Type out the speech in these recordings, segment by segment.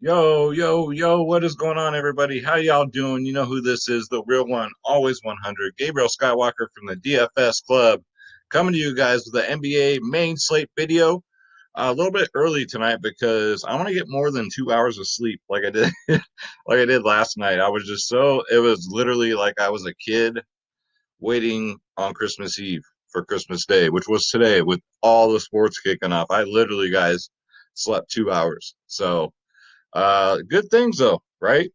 Yo, yo, yo, what is going on, everybody? How y'all doing? You know who this is, the real one, always 100. Gabriel Skywalker from the DFS Club, coming to you guys with the NBA main slate video. A little bit early tonight because I want to get more than 2 hours of sleep like I did like I did last night. I was just it was literally like I was a kid waiting on Christmas Eve for Christmas Day, which was today with all the sports kicking off. I literally, guys, slept 2 hours. Good things though, right?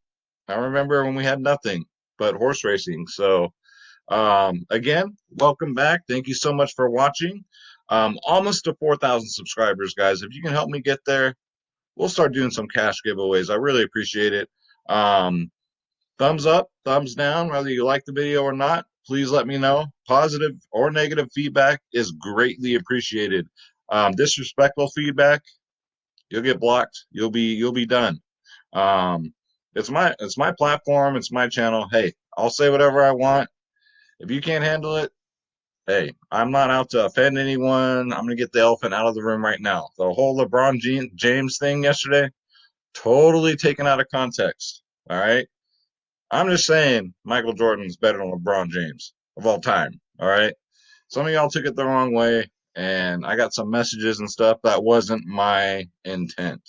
I remember when we had nothing but horse racing. Again, welcome back. Thank you so much for watching. Almost to 4,000 subscribers, guys. If you can help me get there, we'll start doing some cash giveaways. I really appreciate it. Um, Thumbs up, thumbs down, whether you like the video or not. Please let me know. Positive or negative feedback is greatly appreciated. Disrespectful feedback, you'll get blocked. You'll be done. Um, it's my platform. It's my channel. Hey, I'll say whatever I want. If you can't handle it, hey, I'm not out to offend anyone. I'm gonna get the elephant out of the room right now. The whole James thing yesterday, totally taken out of context. All right, I'm just saying Michael Jordan's better than LeBron James of all time. All right, some of y'all took it the wrong way, and I got some messages and stuff that wasn't my intent.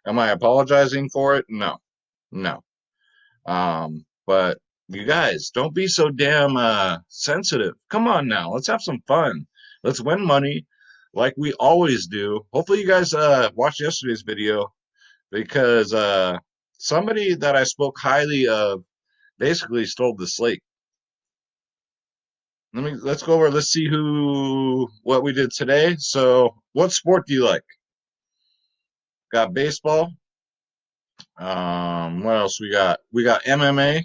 Am I apologizing for it? No, no. But you guys, don't be so damn sensitive. Come on now, let's have some fun. Let's win money like we always do. Hopefully, you guys watched yesterday's video because somebody that I spoke highly of basically stole the slate. Let's go over. Let's see what we did today. So, what sport do you like? Got baseball. What else we got? We got MMA.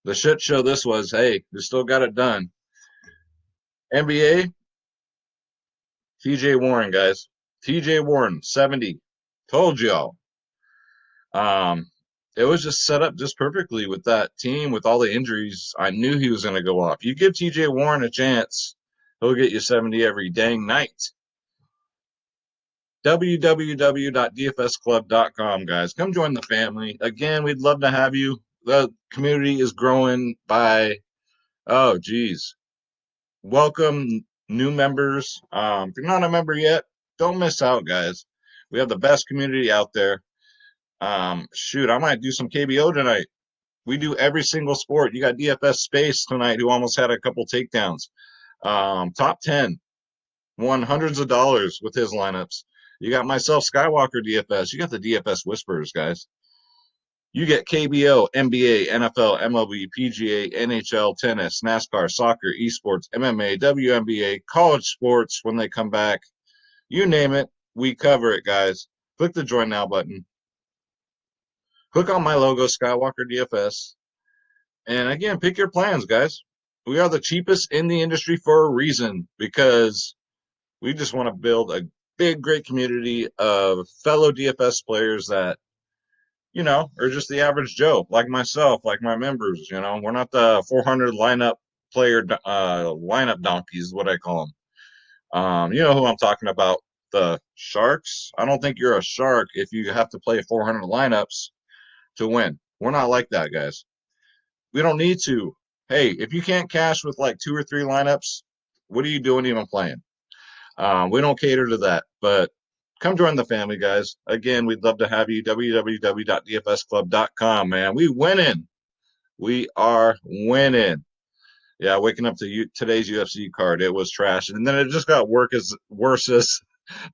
The shit show this was, hey, we still got it done. NBA, TJ Warren, guys. TJ Warren, 70. Told y'all. Um, it was just set up just perfectly with that team, with all the injuries. I knew he was going to go off. You give TJ Warren a chance, he'll get you 70 every dang night. www.dfsclub.com, guys. Come join the family. Again, we'd love to have you. The community is growing by, oh, geez. Welcome, new members. If you're not a member yet, don't miss out, guys. We have the best community out there. Shoot, I might do some KBO tonight. We do every single sport. You got DFS Space tonight, who almost had a couple takedowns. Top 10, won hundreds of dollars with his lineups. You got myself, Skywalker DFS. You got the DFS Whisperers, guys. You get KBO, NBA, NFL, MLB, PGA, NHL, tennis, NASCAR, soccer, esports, MMA, WNBA, college sports when they come back. You name it, we cover it, guys. Click the join now button. Click on my logo, Skywalker DFS. And again, pick your plans, guys. We are the cheapest in the industry for a reason because we just want to build a big, great community of fellow DFS players that are just the average Joe, like myself, like my members. We're not the 400 lineup player, lineup donkeys, is what I call them. You know who I'm talking about, the Sharks. I don't think you're a shark if you have to play 400 lineups to win. We're not like that, guys. We don't need to. Hey, if you can't cash with like 2 or 3 lineups, what are you doing even playing? We don't cater to that, but come join the family, guys. Again, we'd love to have you. www.dfsclub.com, man. We winning. We are winning. Yeah, waking up to today's UFC card, it was trash, and then it just got worse as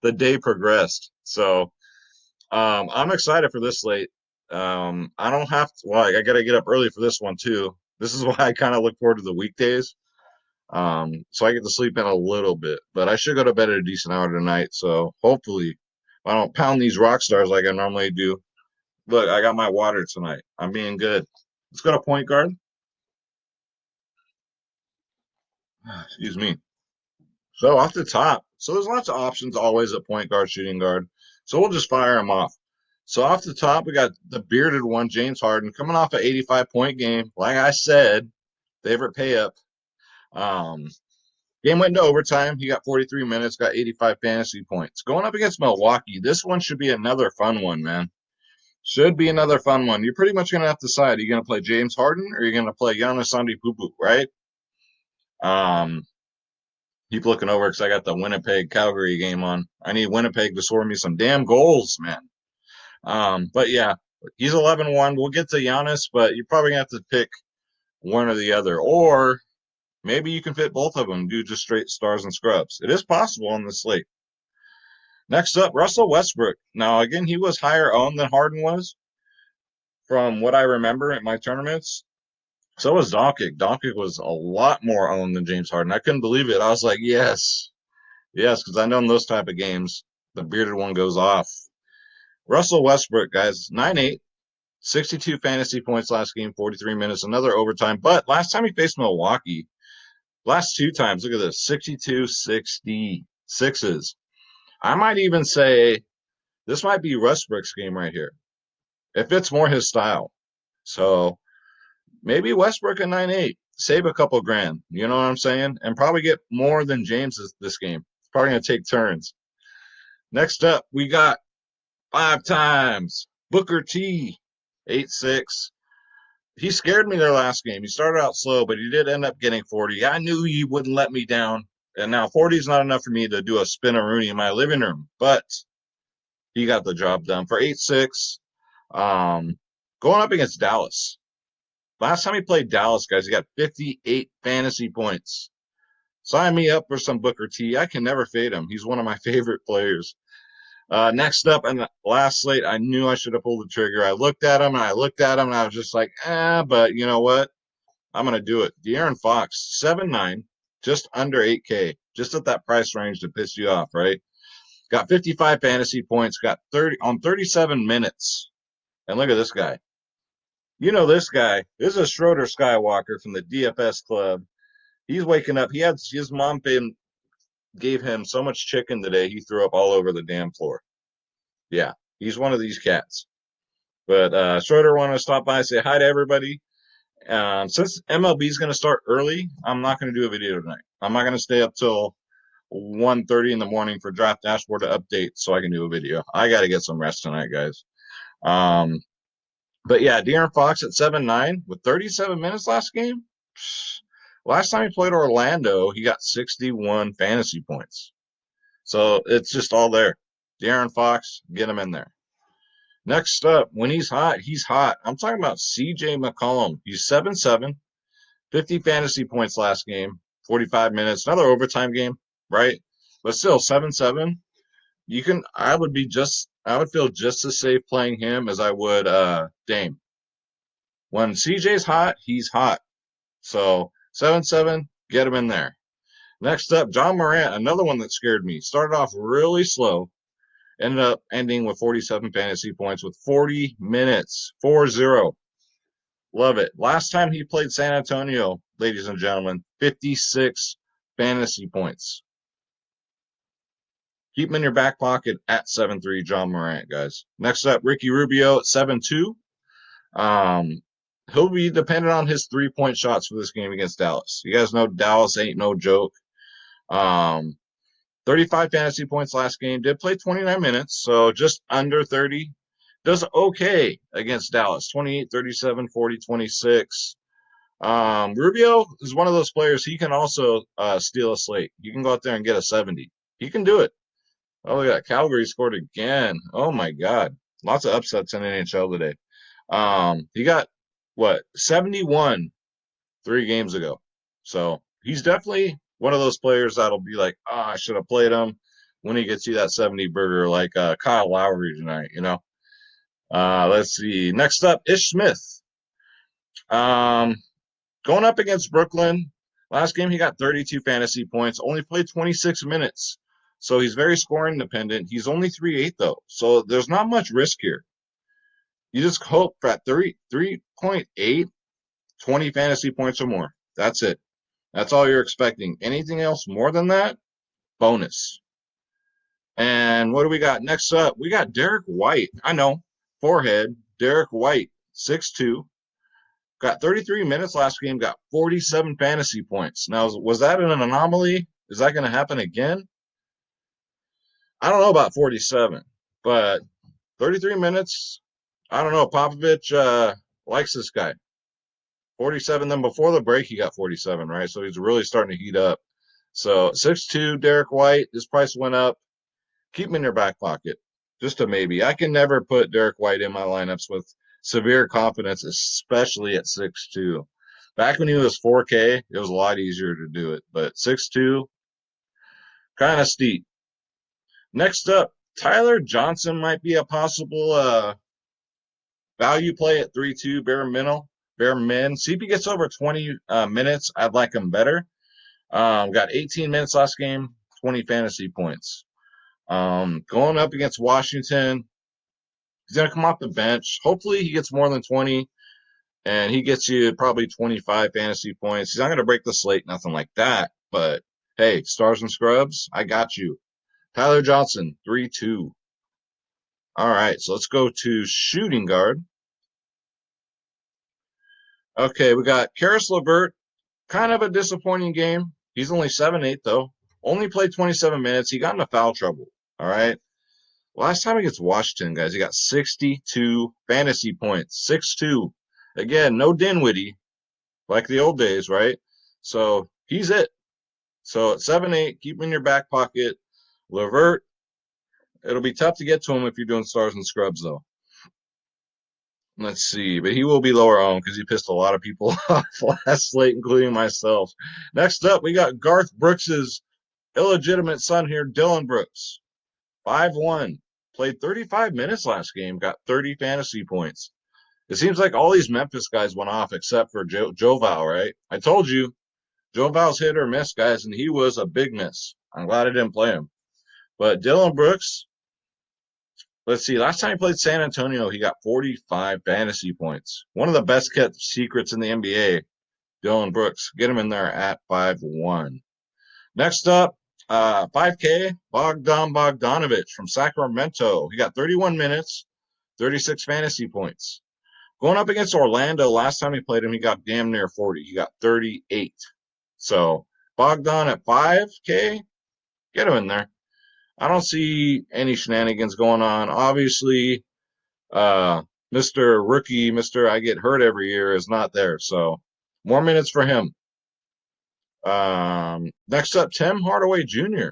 the day progressed. So I'm excited for this slate. I don't have to. Well, I got to get up early for this one too. This is why I kind of look forward to the weekdays. So I get to sleep in a little bit, but I should go to bed at a decent hour tonight. So hopefully, I don't pound these rock stars like I normally do. Look, I got my water tonight. I'm being good. Let's go to point guard. Excuse me. So off the top, so there's lots of options always at point guard, shooting guard. So we'll just fire them off. So off the top, we got the bearded one, James Harden, coming off an 85-point game. Like I said, favorite pay up. Um, Game went into overtime. He got 43 minutes, got 85 fantasy points. Going up against Milwaukee, this one should be another fun one, man. Should be another fun one. You're pretty much going to have to decide. Are you going to play James Harden or are you going to play Giannis Antetokounmpo, right? Keep looking over because I got the Winnipeg Calgary game on. I need Winnipeg to score me some damn goals, man. But yeah, he's 11-1. We'll get to Giannis, but you're probably going to have to pick one or the other. Or maybe you can fit both of them, do just straight stars and scrubs. It is possible on the slate. Next up, Russell Westbrook. Now, again, he was higher owned than Harden was from what I remember at my tournaments. So was Doncic. Doncic was a lot more owned than James Harden. I couldn't believe it. I was like, yes, because I know in those type of games, the bearded one goes off. Russell Westbrook, guys, 9'8", 62 fantasy points last game, 43 minutes, another overtime. But last time he faced Milwaukee, last two times, look at this, 62, 66s. I might even say this might be Westbrook's game right here. It fits more his style. So maybe Westbrook at 9'8", save a couple grand. You know what I'm saying? And probably get more than James this game. It's probably going to take turns. Next up, we got 5 times Booker T, 8'6". He scared me their last game. He started out slow, but he did end up getting 40. I knew he wouldn't let me down. And now 40 is not enough for me to do a spin-a-rooney in my living room. But he got the job done for 8'6". Going up against Dallas. Last time he played Dallas, guys, he got 58 fantasy points. Sign me up for some Booker T. I can never fade him. He's one of my favorite players. Next up, and last slate, I knew I should have pulled the trigger. I looked at him, and I was just like, but you know what? I'm going to do it. DeAaron Fox, 7'9", just under 8K, just at that price range to piss you off, right? Got 55 fantasy points, got 30 on 37 minutes. And look at this guy. You know this guy. This is Schroeder Skywalker from the DFS club. He's waking up. He had his mom gave him so much chicken today, he threw up all over the damn floor. Yeah, he's one of these cats. But Schroeder wanted to stop by and say hi to everybody. Since MLB is going to start early, I'm not going to do a video tonight. I'm not going to stay up till 1:30 in the morning for Draft Dashboard to update so I can do a video. I got to get some rest tonight, guys. But yeah, De'Aaron Fox at 7'9" with 37 minutes last game. Last time he played Orlando, he got 61 fantasy points. So it's just all there. De'Aaron Fox, get him in there. Next up, when he's hot, he's hot. I'm talking about CJ McCollum. He's 7'7", 50 fantasy points last game, 45 minutes, another overtime game, right? But still, 7'7". I would feel just as safe playing him as I would Dame. When CJ's hot, he's hot. So 7'7", get him in there. Next up, John Morant, another one that scared me. Started off really slow, ended up ending with 47 fantasy points with 40 minutes, 4-0. Love it. Last time he played San Antonio, ladies and gentlemen, 56 fantasy points. Keep him in your back pocket at 7'3", John Morant, guys. Next up, Ricky Rubio at 7'2". He'll be dependent on his 3-point shots for this game against Dallas. You guys know Dallas ain't no joke. 35 fantasy points last game. Did play 29 minutes, so just under 30. Does okay against Dallas. 28, 37, 40, 26. Rubio is one of those players. He can also steal a slate. You can go out there and get a 70. He can do it. Oh, look at that. Calgary scored again. Oh, my God. Lots of upsets in NHL today. He got, 71 3 games ago. So he's definitely one of those players that'll be like, I should have played him when he gets you that 70 burger like Kyle Lowry tonight, you know. Let's see. Next up, Ish Smith. Going up against Brooklyn. Last game, he got 32 fantasy points, only played 26 minutes. So he's very scoring dependent. He's only 3'8", though. So there's not much risk here. You just hope for at 3.8, 20 fantasy points or more. That's it. That's all you're expecting. Anything else more than that, bonus. And what do we got next up? We got Derek White. I know, forehead. Derek White, 6'2". Got 33 minutes last game, got 47 fantasy points. Now, was that an anomaly? Is that going to happen again? I don't know about 47, but 33 minutes, I don't know. Popovich likes this guy. 47. Then before the break, he got 47, right? So he's really starting to heat up. So 6'2", Derek White. His price went up. Keep him in your back pocket. Just a maybe. I can never put Derek White in my lineups with severe confidence, especially at 6'2". Back when he was 4K, it was a lot easier to do it. But 6'2", kind of steep. Next up, Tyler Johnson might be a possible value play at 3-2, bare min. See if he gets over 20 minutes. I'd like him better. Got 18 minutes last game, 20 fantasy points. Going up against Washington, he's going to come off the bench. Hopefully he gets more than 20, and he gets you probably 25 fantasy points. He's not going to break the slate, nothing like that. But, hey, stars and scrubs, I got you. Tyler Johnson, 3-2. All right, so let's go to shooting guard. Okay, we got Caris Levert. Kind of a disappointing game. He's only 7'8", though. Only played 27 minutes. He got into foul trouble. All right. Last time against Washington, guys, he got 62 fantasy points. 6'2". Again, no Dinwiddie, like the old days, right? So he's it. So at 7'8", keep him in your back pocket. Levert, it'll be tough to get to him if you're doing stars and scrubs, though. Let's see, but he will be lower owned because he pissed a lot of people off last slate, including myself. Next up, we got Garth Brooks's illegitimate son here, Dylan Brooks. 5'1", played 35 minutes last game, got 30 fantasy points. It seems like all these Memphis guys went off except for Joe Val, right? I told you, Joe Val's hit or miss, guys, and he was a big miss. I'm glad I didn't play him. But Dylan Brooks, let's see. Last time he played San Antonio, he got 45 fantasy points. One of the best kept secrets in the NBA, Dylan Brooks. Get him in there at 5'1". Next up, 5K, Bogdan Bogdanovic from Sacramento. He got 31 minutes, 36 fantasy points. Going up against Orlando, last time he played him, he got damn near 40. He got 38. So Bogdan at 5K, get him in there. I don't see any shenanigans going on. Obviously, Mr. Rookie, Mr. I get hurt every year is not there. So more minutes for him. Next up, Tim Hardaway Jr.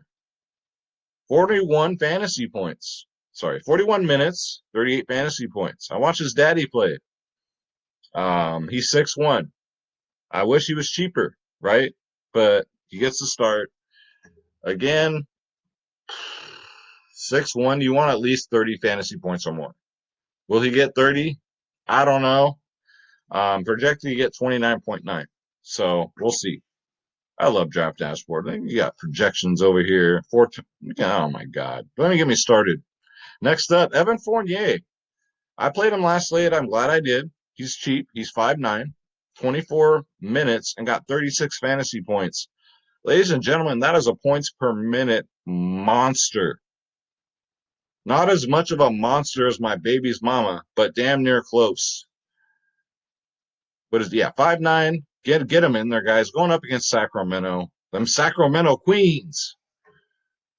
41 fantasy points. Sorry, 41 minutes, 38 fantasy points. I watched his daddy play. He's 6'1". I wish he was cheaper, right? But he gets the start. Again, 6'1", you want at least 30 fantasy points or more. Will he get 30? I don't know. Projected to get 29.9. So we'll see. I love Draft Dashboard. You got projections over here. Oh, my God. Don't even get me started. Next up, Evan Fournier. I played him last slate. I'm glad I did. He's cheap. He's 5'9", 24 minutes, and got 36 fantasy points. Ladies and gentlemen, that is a points per minute monster. Not as much of a monster as my baby's mama, but damn near close. But 5'9". Get him in there, guys. Going up against Sacramento. Them Sacramento Queens.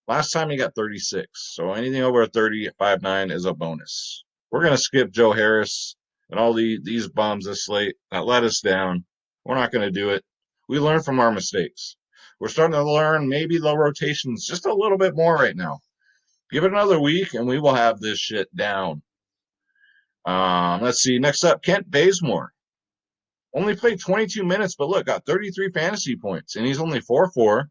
Last time he got 36. So anything over 30 at 5'9" is a bonus. We're going to skip Joe Harris and all these bums this slate that let us down. We're not going to do it. We learn from our mistakes. We're starting to learn maybe low rotations just a little bit more right now. Give it another week, and we will have this shit down. Let's see. Next up, Kent Bazemore. Only played 22 minutes, but look, got 33 fantasy points, and he's only 4'4".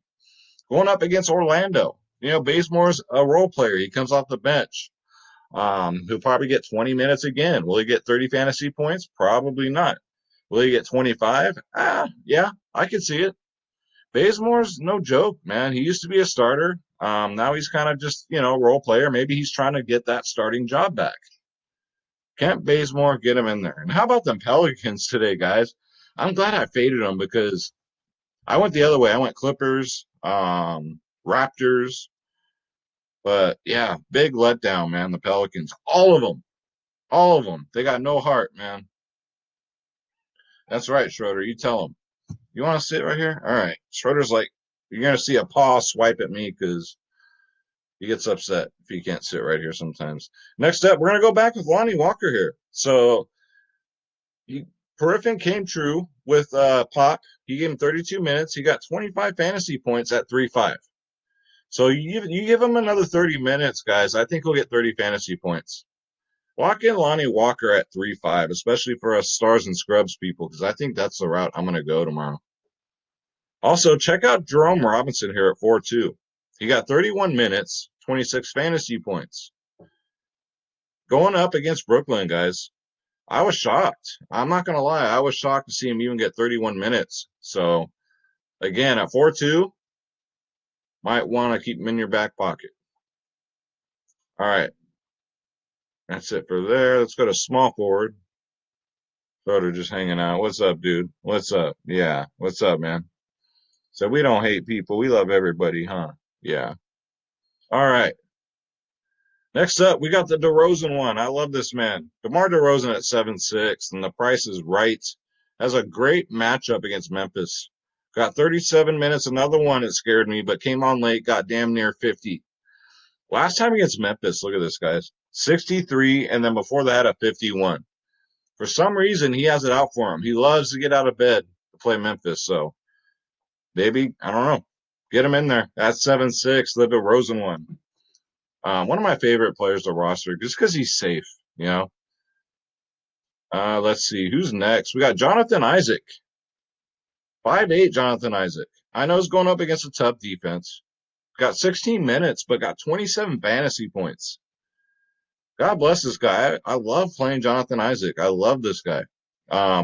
Going up against Orlando. You know, Bazemore's a role player. He comes off the bench. He'll probably get 20 minutes again. Will he get 30 fantasy points? Probably not. Will he get 25? Yeah, I can see it. Bazemore's no joke, man. He used to be a starter. Now he's kind of just, role player. Maybe he's trying to get that starting job back. Kent Bazemore, get him in there. And how about them Pelicans today, guys? I'm glad I faded them because I went the other way. I went Clippers, Raptors. But, yeah, big letdown, man, the Pelicans. All of them. All of them. They got no heart, man. That's right, Schroeder. You tell them. You want to sit right here? All right. Schroeder's like, you're going to see a paw swipe at me because He gets upset if he can't sit right here sometimes. Next up, we're going to go back with Lonnie Walker here. So Griffin came true with Pop. He gave him 32 minutes. He got 25 fantasy points at 3-5. So you give him another 30 minutes, guys. I think he'll get 30 fantasy points. Walk in Lonnie Walker at 3-5, especially for us stars and scrubs people, because I think that's the route I'm going to go tomorrow. Also, check out Jerome Robinson here at 4-2. He got 31 minutes, 26 fantasy points. Going up against Brooklyn, guys. I was shocked. I'm not going to lie. I was shocked to see him even get 31 minutes. So, again, at 4-2, might want to keep him in your back pocket. All right. That's it for there. Let's go to small forward. Schroeder just hanging out. What's up, dude? What's up? Yeah. What's up, man? So we don't hate people. We love everybody, huh? Yeah. All right. Next up, we got the DeRozan one. I love this man. DeMar DeRozan at 7-6, and the price is right. Has a great matchup against Memphis. Got 37 minutes. Another one that scared me, but came on late, got damn near 50. Last time against Memphis, look at this, guys. 63, and then before that, a 51. For some reason, he has it out for him. He loves to get out of bed to play Memphis, so maybe, I don't know. Get him in there. That's 7-6, the DeRozan one. One of my favorite players to roster, just because he's safe, you know. Let's see. Who's next? We got Jonathan Isaac. 5'8", Jonathan Isaac. I know he's going up against a tough defense. Got 16 minutes, but got 27 fantasy points. God bless this guy. I love playing Jonathan Isaac. I love this guy.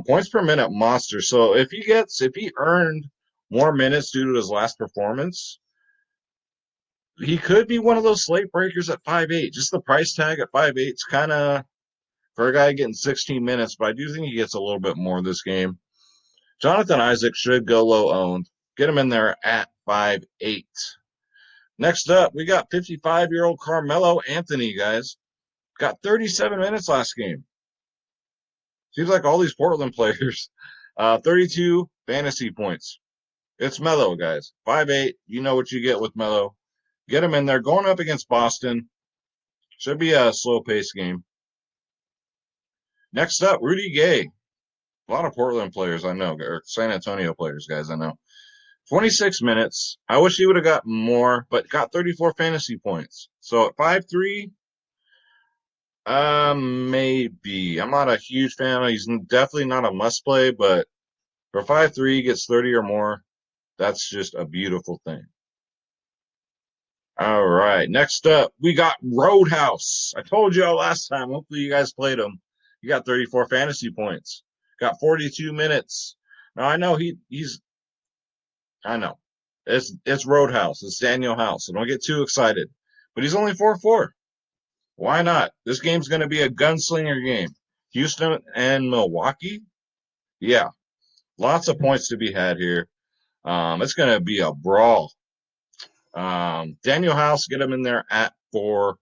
Points per minute monster. So if he earned more minutes due to his last performance, he could be one of those slate breakers at 5'8". Just the price tag at 5'8" is kind of for a guy getting 16 minutes, but I do think he gets a little bit more this game. Jonathan Isaac should go low owned. Get him in there at 5'8". Next up, we got 55-year-old Carmelo Anthony, guys. Got 37 minutes last game. Seems like all these Portland players. 32 fantasy points. It's Melo, guys. 5'8". You know what you get with Melo. Get him in there. Going up against Boston. Should be a slow-paced game. Next up, Rudy Gay. A lot of Portland players I know, or San Antonio players, guys, I know. 26 minutes. I wish he would have got more, but got 34 fantasy points. So at 5'3", maybe. I'm not a huge fan. He's definitely not a must-play, but for 5'3", gets 30 or more. That's just a beautiful thing. All right. Next up, we got Roadhouse. I told y'all last time. Hopefully you guys played him. He got 34 fantasy points. Got 42 minutes. Now I know I know. It's Roadhouse. It's Daniel House. So don't get too excited. But he's only 4-4. Why not? This game's going to be a gunslinger game. Houston and Milwaukee. Yeah. Lots of points to be had here. It's going to be a brawl. Daniel House, get him in there at 4-4.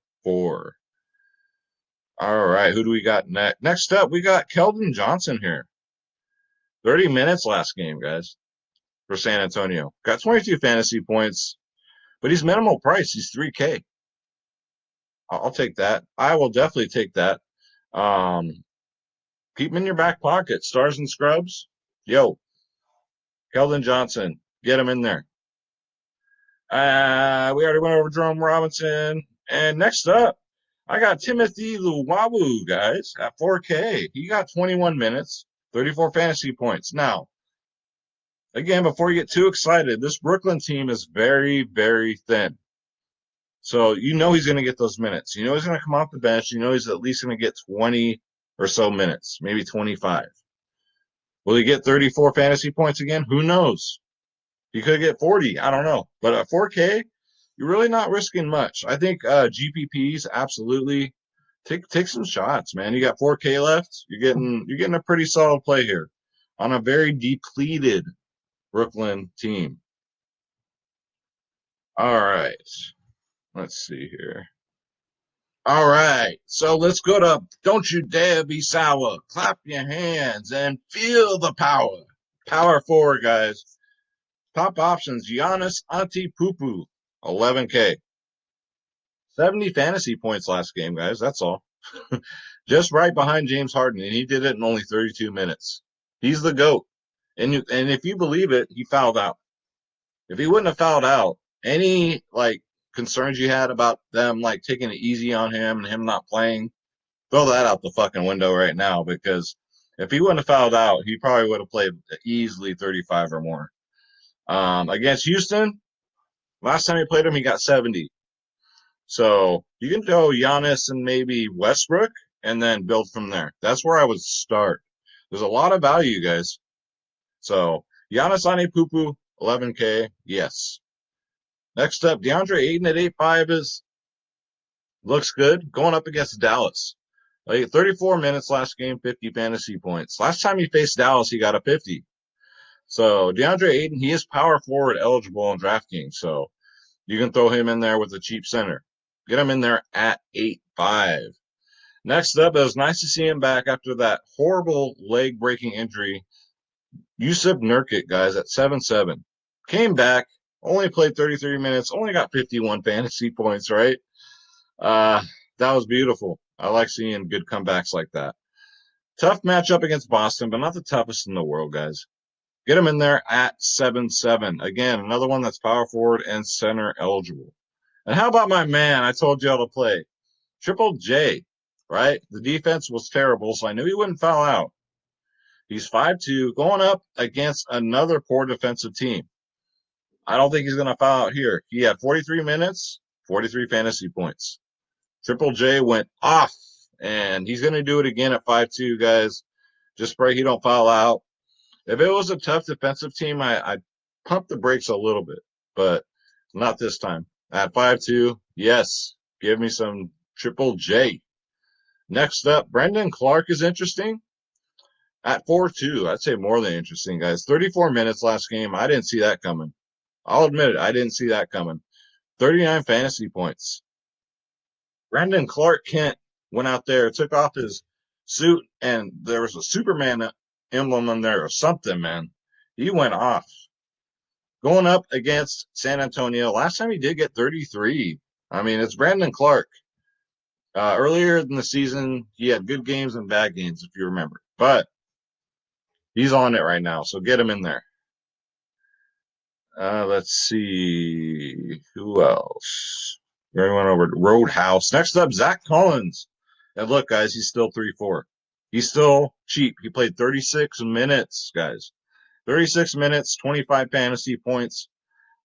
All right, who do we got next? Next up, we got Kelvin Johnson here. 30 minutes last game, guys, for San Antonio. Got 22 fantasy points, but he's minimal price. He's 3K. I'll take that. I will definitely take that. Keep him in your back pocket. Stars and scrubs. Yo, Kelvin Johnson, get him in there. We already went over Jerome Robinson. And next up, I got Timothe Luwabu, guys, at 4K. He got 21 minutes, 34 fantasy points. Now, again, before you get too excited, this Brooklyn team is very, very thin. So you know he's going to get those minutes. You know he's going to come off the bench. You know he's at least going to get 20 or so minutes, maybe 25. Will he get 34 fantasy points again? Who knows? He could get 40. I don't know. But at 4K, you're really not risking much. I think GPPs absolutely take some shots, man. You got 4K left. You're getting a pretty solid play here on a very depleted Brooklyn team. All right. Let's see here. All right. So let's go to Don't You Dare Be Sour. Clap your hands and feel the power. Power forward, guys. Top options, Giannis Antetokounmpo, 11K. 70 fantasy points last game, guys. That's all. Just right behind James Harden, and he did it in only 32 minutes. He's the GOAT. And if you believe it, he fouled out. If he wouldn't have fouled out, any like concerns you had about them like taking it easy on him and him not playing, throw that out the fucking window right now, because if he wouldn't have fouled out, he probably would have played easily 35 or more. Against Houston, last time he played him, he got 70. So you can go Giannis and maybe Westbrook and then build from there. That's where I would start. There's a lot of value, guys. So Giannis Antetokounmpo, 11K, yes. Next up, DeAndre Ayton at 8.5 looks good. Going up against Dallas. Like 34 minutes last game, 50 fantasy points. Last time he faced Dallas, he got a 50. So DeAndre Ayton, he is power forward eligible in DraftKings. So you can throw him in there with a cheap center. Get him in there at 8.5. Next up, it was nice to see him back after that horrible leg-breaking injury. Yusuf Nurkic, guys, at 7.7. Came back, only played 33 minutes, only got 51 fantasy points, right? That was beautiful. I like seeing good comebacks like that. Tough matchup against Boston, but not the toughest in the world, guys. Get him in there at 7.7. Again, another one that's power forward and center eligible. And how about my man? I told y'all to play Triple J, right? The defense was terrible, so I knew he wouldn't foul out. He's 5'2", going up against another poor defensive team. I don't think he's going to foul out here. He had 43 minutes, 43 fantasy points. Triple J went off, and he's going to do it again at 5'2", guys. Just pray he don't foul out. If it was a tough defensive team, I'd pump the brakes a little bit, but not this time. At 5'2", yes, give me some Triple J. Next up, Brendan Clark is interesting. At 4.2, I'd say more than interesting, guys. 34 minutes last game. I didn't see that coming. I'll admit it. I didn't see that coming. 39 fantasy points. Brendan Clark Kent went out there, took off his suit, and there was a Superman emblem on there or something, man. He went off. Going up against San Antonio. Last time he did get 33. I mean, it's Brandon Clark. Earlier in the season, he had good games and bad games, if you remember. But he's on it right now, so get him in there. Let's see. Who else? We went over to Roadhouse. Next up, Zach Collins. And look, guys, he's still 3-4. He's still cheap. He played 36 minutes, guys. 36 minutes, 25 fantasy points,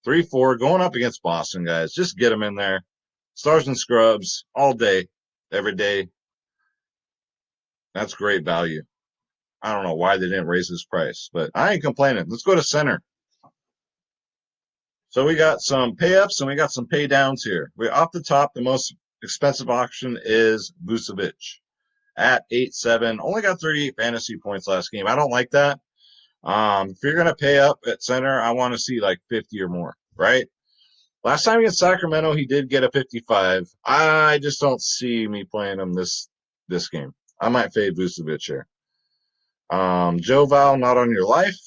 3-4, going up against Boston, guys. Just get him in there. Stars and scrubs all day, every day. That's great value. I don't know why they didn't raise his price, but I ain't complaining. Let's go to center. So we got some pay ups and we got some pay downs here. We're off the top. The most expensive option is Vucevic at 8.7. Only got 38 fantasy points last game. I don't like that. If you're gonna pay up at center, I want to see like 50 or more, right? Last time against Sacramento, he did get a 55. I just don't see me playing him this game. I might fade Vucevic here. Joe Val, not on your life.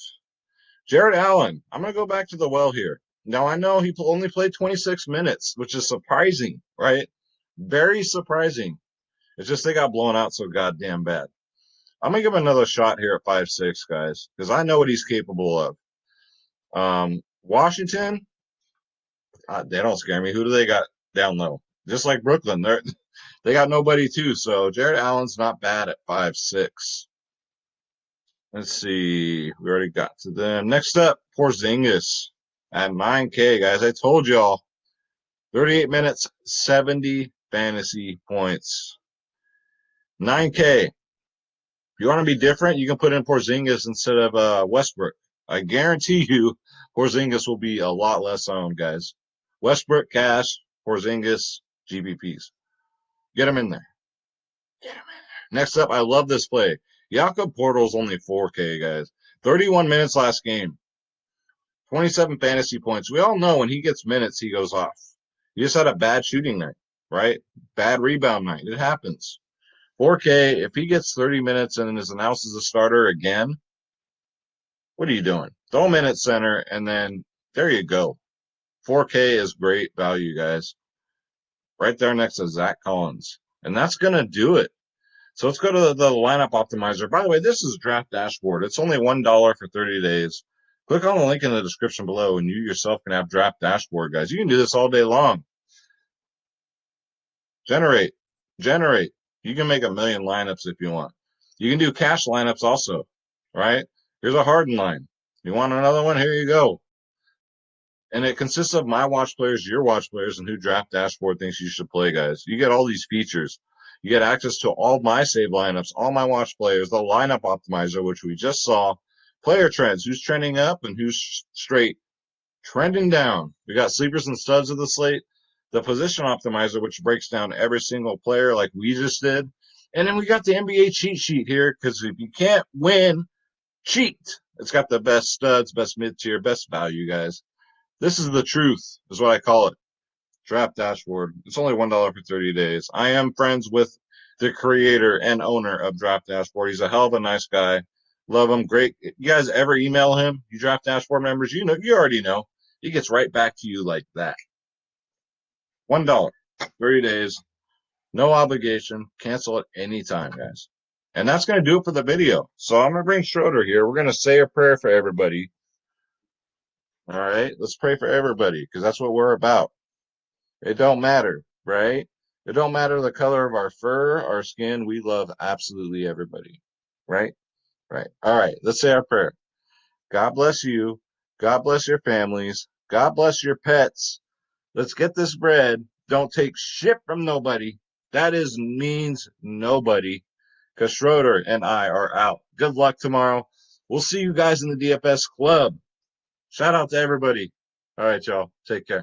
Jared Allen, I'm gonna go back to the well here. Now, I know he only played 26 minutes, which is surprising, right? Very surprising. It's just they got blown out so goddamn bad. I'm going to give him another shot here at 5'6", guys, because I know what he's capable of. Washington, they don't scare me. Who do they got down low? Just like Brooklyn, they got nobody, too. So Jared Allen's not bad at 5'6". Let's see. We already got to them. Next up, Porzingis at 9K, guys. I told y'all, 38 minutes, 70 fantasy points. 9K. If you want to be different, you can put in Porzingis instead of Westbrook. I guarantee you Porzingis will be a lot less owned, guys. Westbrook, cash, Porzingis, GPPs. Get him in there. Get him in there. Next up, I love this play. Jakob Portal's only 4K, guys. 31 minutes last game. 27 fantasy points. We all know when he gets minutes, he goes off. He just had a bad shooting night, right? Bad rebound night. It happens. 4K, if he gets 30 minutes and is announced as a starter again, what are you doing? Throw him in at center, and then there you go. 4K is great value, guys. right there next to Zach Collins. And that's going to do it. So let's go to the lineup optimizer. By the way, this is Draft Dashboard. It's only $1 for 30 days. Click on the link in the description below, and you yourself can have Draft Dashboard, guys. You can do this all day long. Generate. You can make a million lineups if you want. You can do cash lineups also, right? Here's a Harden line. You want another one? Here you go. And it consists of my watch players, your watch players, and who Draft Dashboard thinks you should play, guys. You get all these features. You get access to all my save lineups, all my watch players, the lineup optimizer, which we just saw, player trends, who's trending up and who's straight trending down. We got sleepers and studs of the slate, the position optimizer, which breaks down every single player like we just did. And then we got the NBA cheat sheet here because if you can't win, cheat. It's got the best studs, best mid-tier, best value, guys. This is the truth, is what I call it. Draft Dashboard. It's only $1 for 30 days. I am friends with the creator and owner of Draft Dashboard. He's a hell of a nice guy. Love him. Great. You guys ever email him? You Draft Dashboard members, you already know. He gets right back to you like that. $1, 30 days, no obligation. Cancel at any time, guys. And that's going to do it for the video. So I'm going to bring Schroeder here. We're going to say a prayer for everybody. All right, let's pray for everybody because that's what we're about. It don't matter, right? It don't matter the color of our fur, our skin. We love absolutely everybody, right? Right. All right, let's say our prayer. God bless you. God bless your families. God bless your pets. Let's get this bread. Don't take shit from nobody. That means nobody. Because Schroeder and I are out. Good luck tomorrow. We'll see you guys in the DFS club. Shout out to everybody. All right, y'all. Take care.